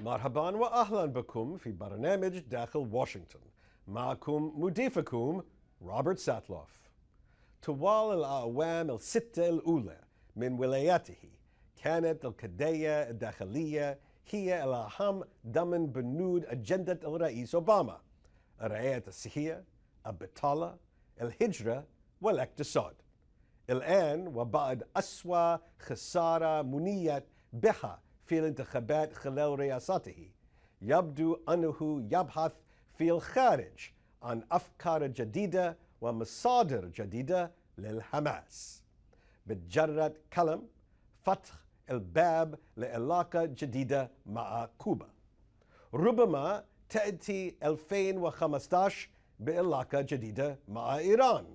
مرحبا وأهلا بكم في برنامج داخل واشنطن. معكم مضيفكم روبرت ساتلوف. طوال الأعوام الستة الأولى من ولايته كانت القضية الداخلية هي الأهم ضمن بنود أجندة الرئيس أوباما: الرعاية الصحية، البطالة، الهجرة والاقتصاد. الآن وبعد أسوأ خسارة منيت بها في الانتخابات خلال رئاسته، يبدو أنه يبحث في الخارج عن أفكار جديدة ومصادر جديدة للحماس. بمجرد كلام فتح الباب لعلاقة جديدة مع كوبا. ربما تأتي 2015 بعلاقة جديدة مع إيران.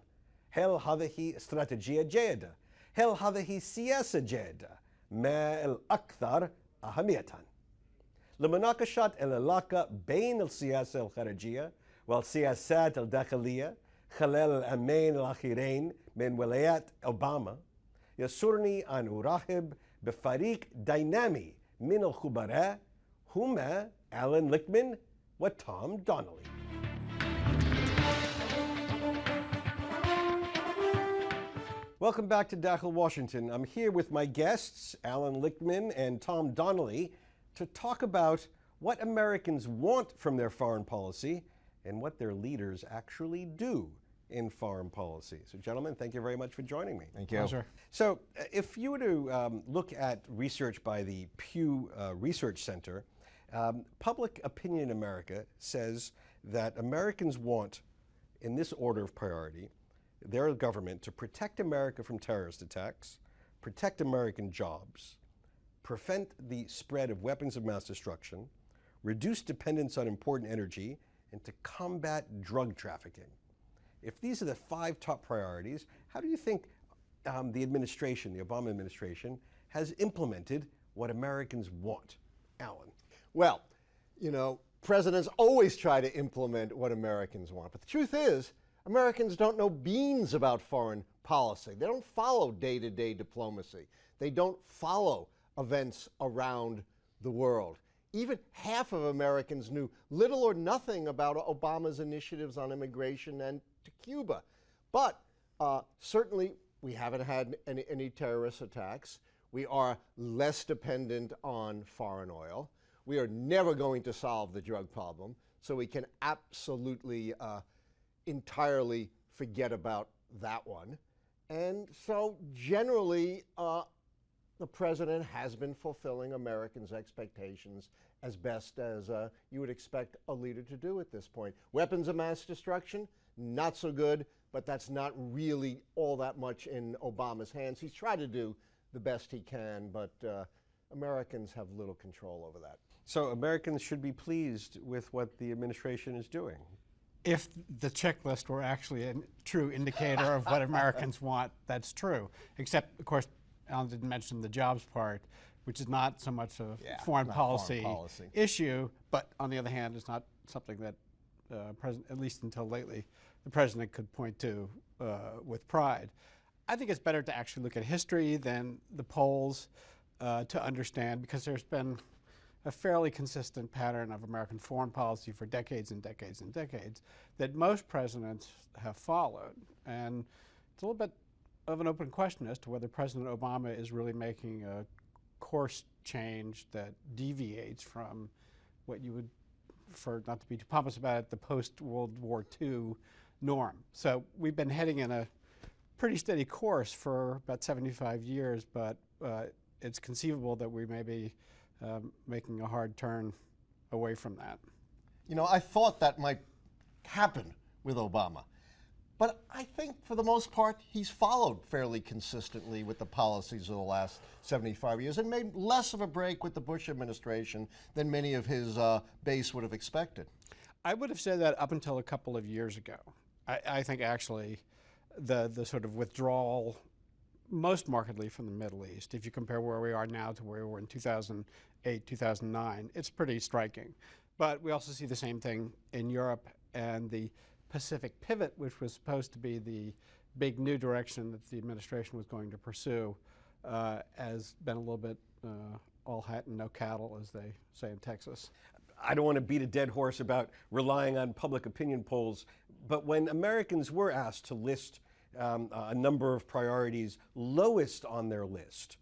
هل هذه استراتيجية جيدة؟ هل هذه سياسة جيدة؟ ما الأكثر أهمية؟ لمناقشة العلاقة بين السياسة الخارجية والسياسات الداخلية خلال العامين الأخيرين من ولايات أوباما، يسرني أن أرحب بفريق دينامي من الخبراء هما ألان ليكمان وتوم دونيلي. Welcome back to Dakhil, Washington. I'm here with my guests, Alan Lichtman and Tom Donnelly, to talk about what Americans want from their foreign policy and what their leaders actually do in foreign policy. So, gentlemen, thank you very much for joining me. Thank you. Pleasure. So, if you were to look at research by the Pew Research Center, public opinion in America says that Americans want, in this order of priority, their government to protect America from terrorist attacks, protect American jobs, prevent the spread of weapons of mass destruction, reduce dependence on important energy, and to combat drug trafficking. If these are the 5 top priorities, how do you think the administration, the Obama administration, has implemented what Americans want? Alan. Well, you know, presidents always try to implement what Americans want. But the truth is, Americans don't know beans about foreign policy. They don't follow day-to-day diplomacy. They don't follow events around the world. Even half of Americans knew little or nothing about Obama's initiatives on immigration and to Cuba. But certainly we haven't had any terrorist attacks. We are less dependent on foreign oil. We are never going to solve the drug problem, so we can absolutely entirely forget about that one. And so generally, the president has been fulfilling Americans' expectations as best as you would expect a leader to do at this point. Weapons of mass destruction, not so good, but that's not really all that much in Obama's hands. He's tried to do the best he can, but Americans have little control over that. So Americans should be pleased with what the administration is doing. If the checklist were actually a true indicator of what Americans want, that's true. Except, of course, Alan didn't mention the jobs part, which is not so much a foreign policy issue, but on the other hand, it's not something that, at least until lately, the president could point to with pride. I think it's better to actually look at history than the polls to understand, because there's been a fairly consistent pattern of American foreign policy for decades and decades and decades that most presidents have followed. And it's a little bit of an open question as to whether President Obama is really making a course change that deviates from what you would, for not to be too pompous about it, the post-World War II norm. So we've been heading in a pretty steady course for about 75 years, but it's conceivable that we may be making a hard turn away from that. You know, I thought that might happen with Obama. But I think for the most part, he's followed fairly consistently with the policies of the last 75 years and made less of a break with the Bush administration than many of his base would have expected. I would have said that up until a couple of years ago. I think actually the sort of withdrawal most markedly from the Middle East, if you compare where we are now to where we were in 2008, 2009, it's pretty striking. But we also see the same thing in Europe, and the Pacific pivot, which was supposed to be the big new direction that the administration was going to pursue, has been a little bit all hat and no cattle, as they say in Texas. I don't want to beat a dead horse about relying on public opinion polls, but when Americans were asked to list a number of priorities, lowest on their list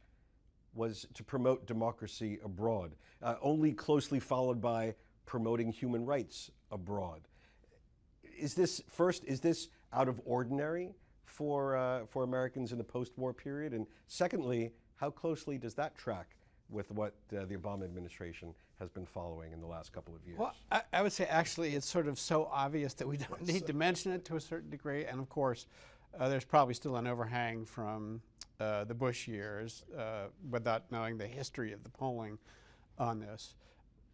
was to promote democracy abroad, only closely followed by promoting human rights abroad. Is this out of ordinary for Americans in the post-war period? And secondly, how closely does that track with what the Obama administration has been following in the last couple of years? Well, I would say actually it's sort of so obvious that we don't need to mention it to a certain degree. And of course, there's probably still an overhang from the Bush years without knowing the history of the polling on this.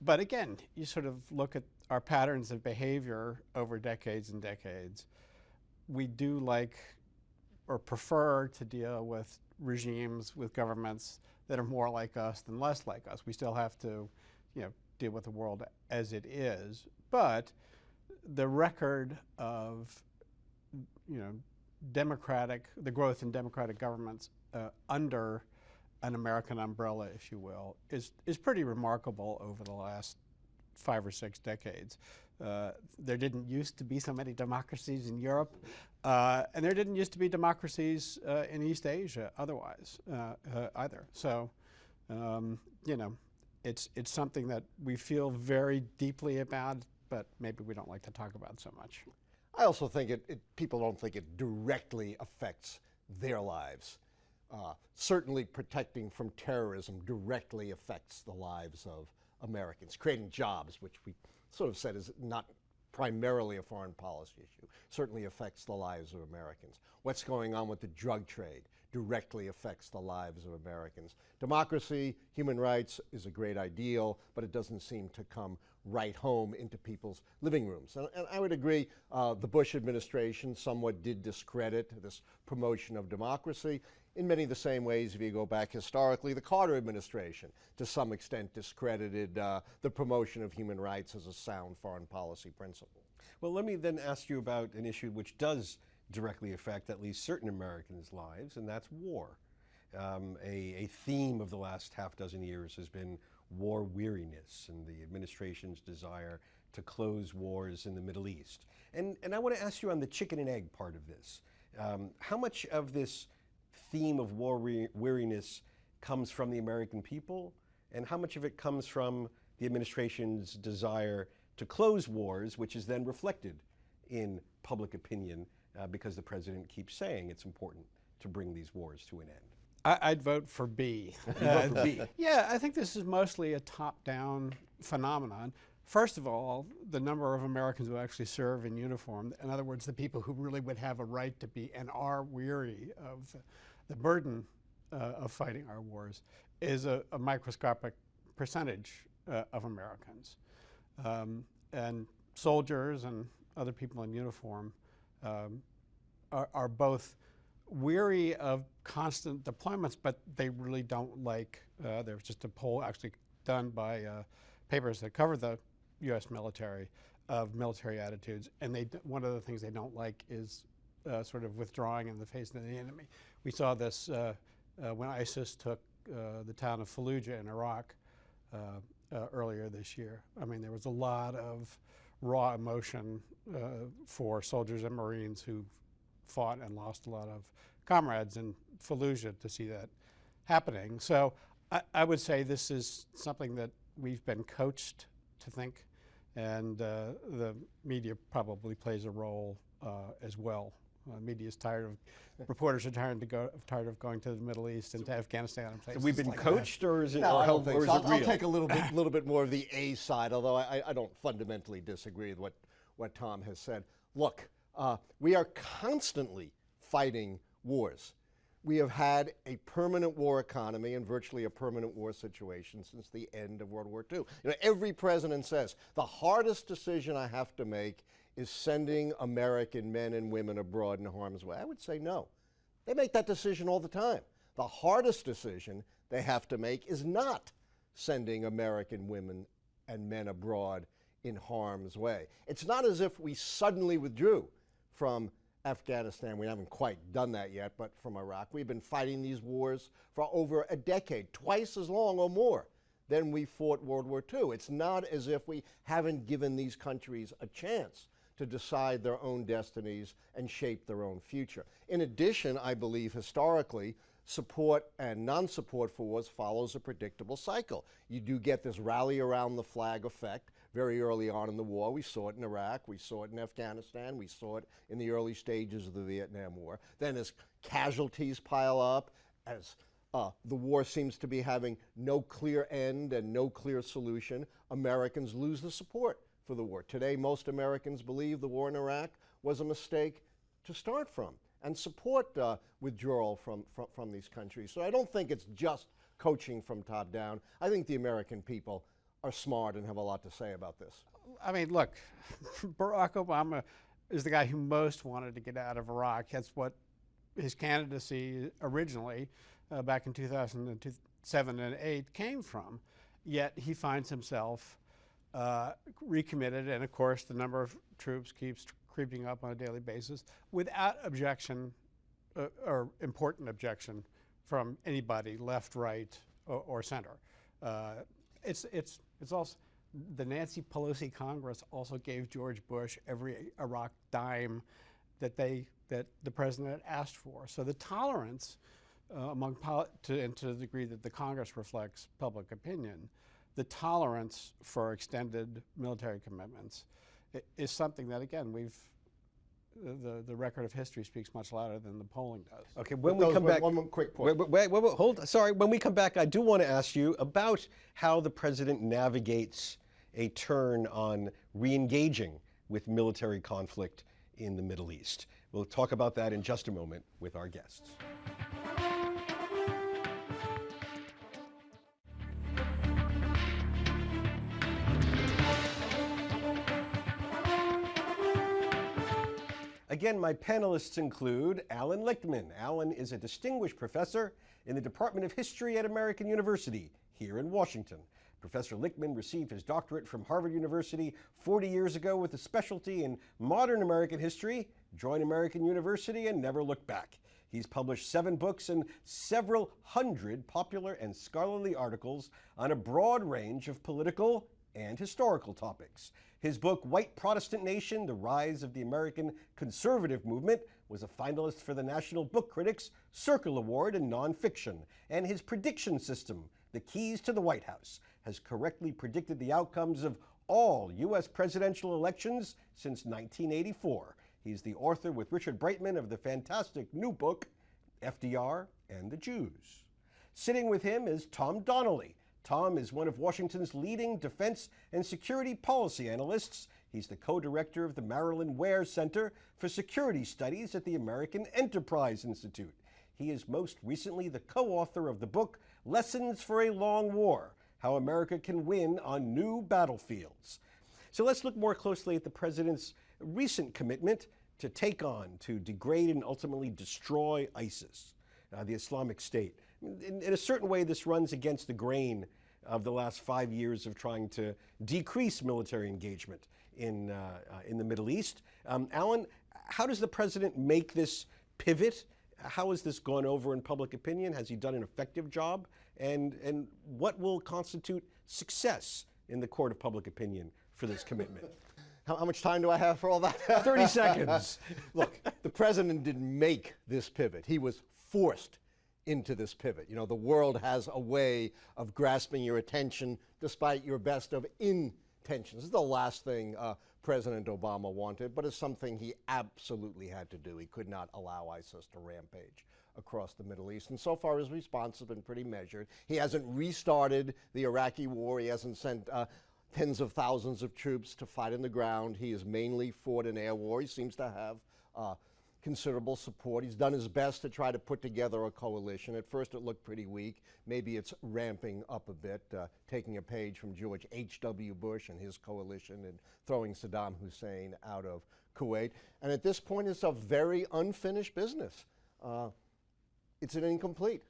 But again, you sort of look at our patterns of behavior over decades and decades. We do like or prefer to deal with regimes, with governments that are more like us than less like us. We still have to, deal with the world as it is. But the record of, the growth in democratic governments under an American umbrella, if you will, is pretty remarkable over the last 5 or 6 decades. There didn't used to be so many democracies in Europe, and there didn't used to be democracies in East Asia otherwise, either. So, it's something that we feel very deeply about, but maybe we don't like to talk about so much. I also think people don't think it directly affects their lives. Certainly protecting from terrorism directly affects the lives of Americans. Creating jobs, which we sort of said is not primarily a foreign policy issue, certainly affects the lives of Americans. What's going on with the drug trade directly affects the lives of Americans. Democracy, human rights is a great ideal, but it doesn't seem to come right home into people's living rooms. And I would agree, the Bush administration somewhat did discredit this promotion of democracy in many of the same ways. If you go back historically, the Carter administration to some extent discredited the promotion of human rights as a sound foreign policy principle. Well, let me then ask you about an issue which does directly affect at least certain Americans' lives, and that's war. A theme of the last half dozen years has been war weariness and the administration's desire to close wars in the Middle East. And I want to ask you on the chicken and egg part of this. How much of this theme of war weariness comes from the American people, and how much of it comes from the administration's desire to close wars, which is then reflected in public opinion because the president keeps saying it's important to bring these wars to an end? I'd vote for B. Vote for B. Yeah, I think this is mostly a top-down phenomenon. First of all, the number of Americans who actually serve in uniform, in other words, the people who really would have a right to be and are weary of the burden of fighting our wars, is a microscopic percentage of Americans. And soldiers and other people in uniform are both weary of constant deployments, but they really don't like, there was just a poll actually done by papers that cover the U.S. military of military attitudes, and one of the things they don't like is sort of withdrawing in the face of the enemy. We saw this when ISIS took the town of Fallujah in Iraq earlier this year. I mean, there was a lot of raw emotion for soldiers and Marines who fought and lost a lot of comrades in Fallujah to see that happening. So I would say this is something that we've been coached to think, and the media probably plays a role as well. Media is tired of, reporters are tired of going to the Middle East and to Afghanistan and places. So we've been like coached, or is it? No, or I don't think so. is it real? I'll take a little bit more of the A side, although I don't fundamentally disagree with what Tom has said. Look, we are constantly fighting wars. We have had a permanent war economy and virtually a permanent war situation since the end of World War II. Every president says, the hardest decision I have to make is sending American men and women abroad in harm's way. I would say no. They make that decision all the time. The hardest decision they have to make is not sending American women and men abroad in harm's way. It's not as if we suddenly withdrew from Afghanistan, we haven't quite done that yet, but from Iraq, we've been fighting these wars for over a decade, twice as long or more than we fought World War II. It's not as if we haven't given these countries a chance to decide their own destinies and shape their own future. In addition, I believe historically, support and non-support for wars follows a predictable cycle. You do get this rally around the flag effect very early on in the war. We saw it in Iraq, we saw it in Afghanistan, we saw it in the early stages of the Vietnam War. Then as casualties pile up, as the war seems to be having no clear end and no clear solution, Americans lose the support for the war. Today, most Americans believe the war in Iraq was a mistake to start from and support withdrawal from these countries. So I don't think it's just coaching from top down. I think the American people are smart and have a lot to say about this. I mean, look, Barack Obama is the guy who most wanted to get out of Iraq. That's what his candidacy originally, back in 2007 and 2008, came from. Yet he finds himself recommitted, and of course the number of troops keeps creeping up on a daily basis without objection or important objection from anybody, left, right, or center. It's also the Nancy Pelosi Congress also gave George Bush every Iraq dime that the president asked for. So the tolerance to the degree that the Congress reflects public opinion, the tolerance for extended military commitments is something that, again, the record of history speaks much louder than the polling does. Okay, when we come back, one quick point. Wait, hold. Sorry, when we come back, I do want to ask you about how the president navigates a turn on re-engaging with military conflict in the Middle East. We'll talk about that in just a moment with our guests. Again, my panelists include Alan Lichtman. Alan is a distinguished professor in the Department of History at American University here in Washington. Professor Lichtman received his doctorate from Harvard University 40 years ago with a specialty in modern American history, joined American University, and never looked back. He's published 7 books and several hundred popular and scholarly articles on a broad range of political and historical topics. His book, White Protestant Nation, The Rise of the American Conservative Movement, was a finalist for the National Book Critics Circle Award in Nonfiction. And his prediction system, The Keys to the White House, has correctly predicted the outcomes of all U.S. presidential elections since 1984. He's the author with Richard Breitman of the fantastic new book, FDR and the Jews. Sitting with him is Tom Donnelly. Tom is one of Washington's leading defense and security policy analysts. He's the co-director of the Marilyn Ware Center for Security Studies at the American Enterprise Institute. He is most recently the co-author of the book, Lessons for a Long War: How America Can Win on New Battlefields. So let's look more closely at the president's recent commitment to take on, to degrade and ultimately destroy ISIS, the Islamic State. In a certain way, this runs against the grain of the last 5 years of trying to decrease military engagement in the Middle East. Alan, how does the president make this pivot? How has this gone over in public opinion? Has he done an effective job? And what will constitute success in the court of public opinion for this commitment? How much time do I have for all that? 30 seconds. Look, the president didn't make this pivot. He was forced into this pivot. You know, the world has a way of grasping your attention despite your best of intentions. This is the last thing President Obama wanted, but it's something he absolutely had to do. He could not allow ISIS to rampage across the Middle East. And so far his response has been pretty measured. He hasn't restarted the Iraqi war. He hasn't sent tens of thousands of troops to fight in the ground. He has mainly fought an air war. He seems to have considerable support. He's done his best to try to put together a coalition. At first it looked pretty weak. Maybe it's ramping up a bit, taking a page from George H.W. Bush and his coalition and throwing Saddam Hussein out of Kuwait. And at this point it's a very unfinished business. It's an incomplete.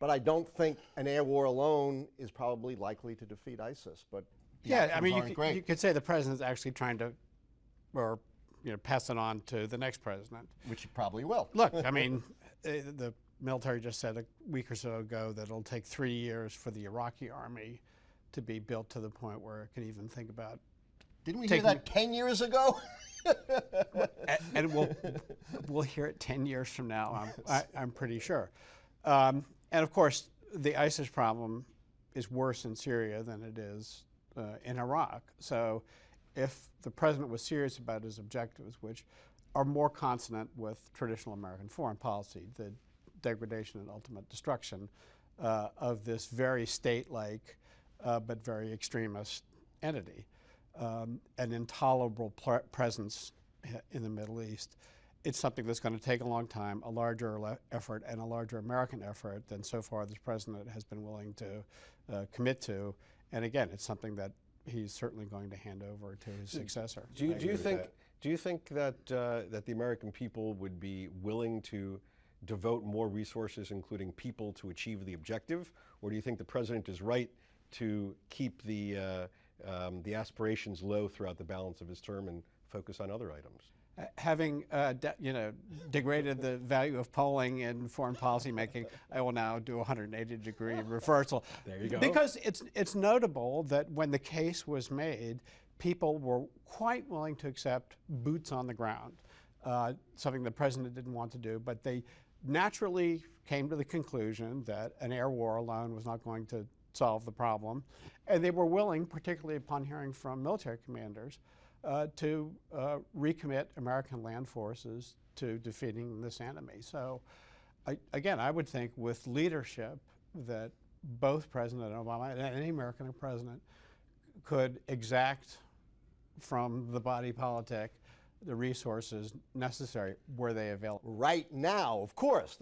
But I don't think an air war alone is probably likely to defeat ISIS. But yeah, I mean, you could say the president's actually trying to, or pass it on to the next president. Which you probably will. Look, I mean, the military just said a week or so ago that it'll take 3 years for the Iraqi army to be built to the point where it can even think about. Didn't we hear that 10 years ago? And we'll hear it 10 years from now, I'm pretty sure. And of course, the ISIS problem is worse in Syria than it is in Iraq. So if the president was serious about his objectives, which are more consonant with traditional American foreign policy, the degradation and ultimate destruction of this very state-like but very extremist entity, an intolerable presence in the Middle East, it's something that's going to take a long time, a larger effort, and a larger American effort than so far this president has been willing to commit to. And again, it's something that he's certainly going to hand over to his successor. Do you think that that the American people would be willing to devote more resources, including people, to achieve the objective, or do you think the president is right to keep the aspirations low throughout the balance of his term and focus on other items? Having degraded the value of polling in foreign policy making, I will now do a 180-degree reversal. There you go. Because it's notable that when the case was made, people were quite willing to accept boots on the ground, something the president didn't want to do, but they naturally came to the conclusion that an air war alone was not going to solve the problem, and they were willing, particularly upon hearing from military commanders, to recommit American land forces to defeating this enemy. So, again, I would think with leadership that both President Obama and any American president could exact from the body politic the resources necessary were they available. Right now, of course,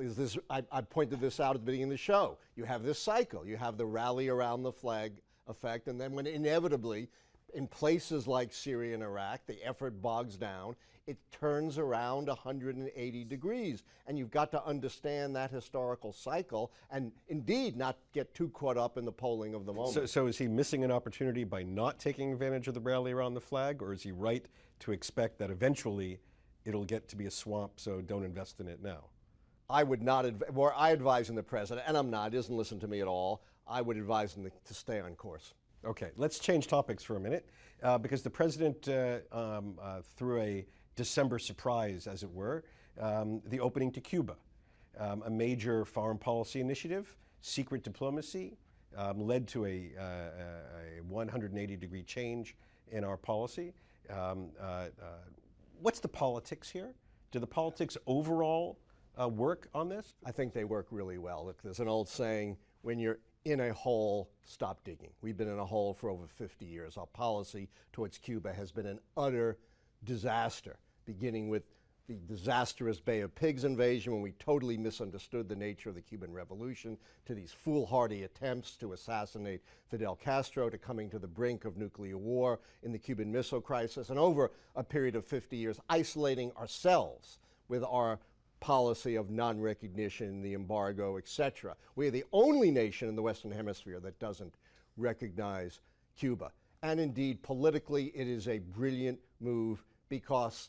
I pointed this out at the beginning of the show. You have this cycle. You have the rally around the flag effect, and then when inevitably, in places like Syria and Iraq, the effort bogs down, it turns around 180 degrees. And you've got to understand that historical cycle and indeed not get too caught up in the polling of the moment. So is he missing an opportunity by not taking advantage of the rally around the flag, or is he right to expect that eventually it'll get to be a swamp, so don't invest in it now? I would not, I advise the president, and I'm not, he doesn't listen to me at all, I would advise him to stay on course. Okay, let's change topics for a minute, because the president threw a December surprise, as it were, the opening to Cuba, a major foreign policy initiative, secret diplomacy, led to a 180-degree change in our policy. What's the politics here? Do the politics overall work on this? I think they work really well. Look, there's an old saying, when you're in a hole, stop digging. We've been in a hole for over 50 years. Our policy towards Cuba has been an utter disaster, beginning with the disastrous Bay of Pigs invasion, when we totally misunderstood the nature of the Cuban Revolution, to these foolhardy attempts to assassinate Fidel Castro, to coming to the brink of nuclear war in the Cuban Missile Crisis, and over a period of 50 years, isolating ourselves with our policy of non-recognition, the embargo, etc. We are the only nation in the Western Hemisphere that doesn't recognize Cuba. And indeed, politically, it is a brilliant move because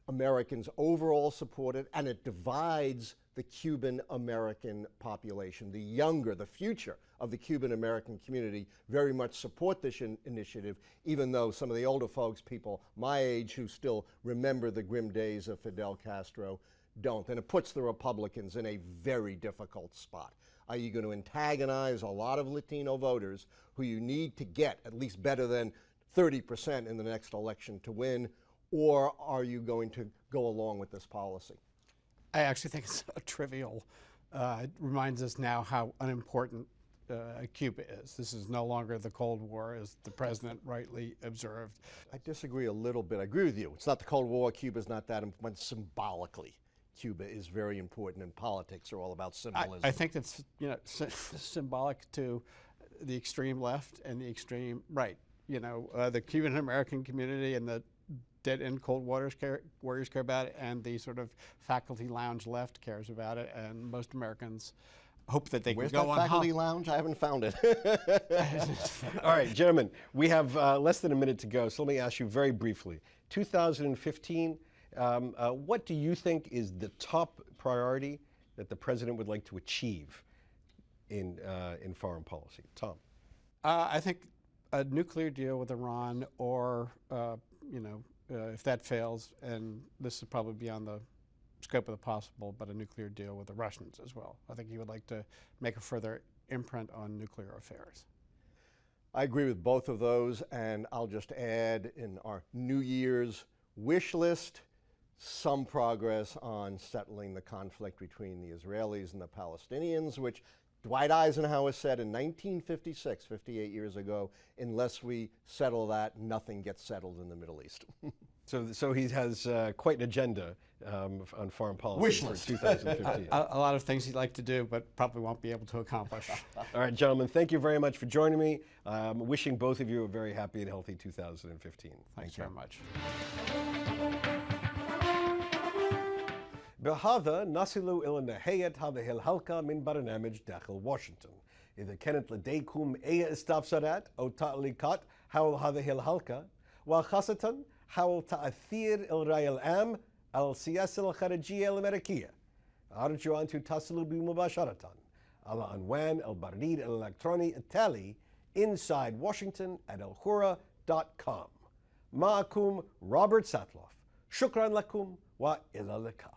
Americans overall support it, and it divides the Cuban-American population. The younger, the future of the Cuban-American community very much support this initiative, even though some of the older folks, people my age who still remember the grim days of Fidel Castro, don't. And it puts the Republicans in a very difficult spot. Are you going to antagonize a lot of Latino voters who you need to get at least better than 30% in the next election to win, or are you going to go along with this policy? I actually think it's so trivial. It reminds us now how unimportant Cuba is. This is no longer the Cold War, as the president rightly observed. I disagree a little bit. I agree with you. It's not the Cold War. Cuba's not that important symbolically. Cuba is very important, and politics are all about symbolism. I think that's symbolic to the extreme left and the extreme right. The Cuban American community and the dead-end Cold Warriors care about it, and the sort of faculty lounge left cares about it, and most Americans hope that they Where's can go that on faculty lounge? I haven't found it. All right, gentlemen, we have less than a minute to go, so let me ask you very briefly. 2015, what do you think is the top priority that the president would like to achieve in foreign policy? Tom. I think a nuclear deal with Iran, or if that fails, and this is probably beyond the scope of the possible, but a nuclear deal with the Russians as well. I think he would like to make a further imprint on nuclear affairs. I agree with both of those, and I'll just add in our New Year's wish list some progress on settling the conflict between the Israelis and the Palestinians, which Dwight Eisenhower said in 1956, 58 years ago, unless we settle that, nothing gets settled in the Middle East. So he has quite an agenda on foreign policy Wish for list. 2015. A lot of things he'd like to do, but probably won't be able to accomplish. All right, gentlemen, thank you very much for joining me. Wishing both of you a very happy and healthy 2015. Thanks very much. بهذا نصل إلى نهاية هذه الحلقة من برنامج داخل واشنطن. إذا كانت لديكم أي استفسارات أو تعليقات حول هذه الحلقة، وخاصة حول تأثير الرأي العام على السياسة الخارجية الأمريكية، أرجو أن تتصلوا بي مباشرة على عنوان البريد الإلكتروني التالي insidewashington@alhura.com. معكم روبرت ساتلوف. شكرا لكم وإلى اللقاء.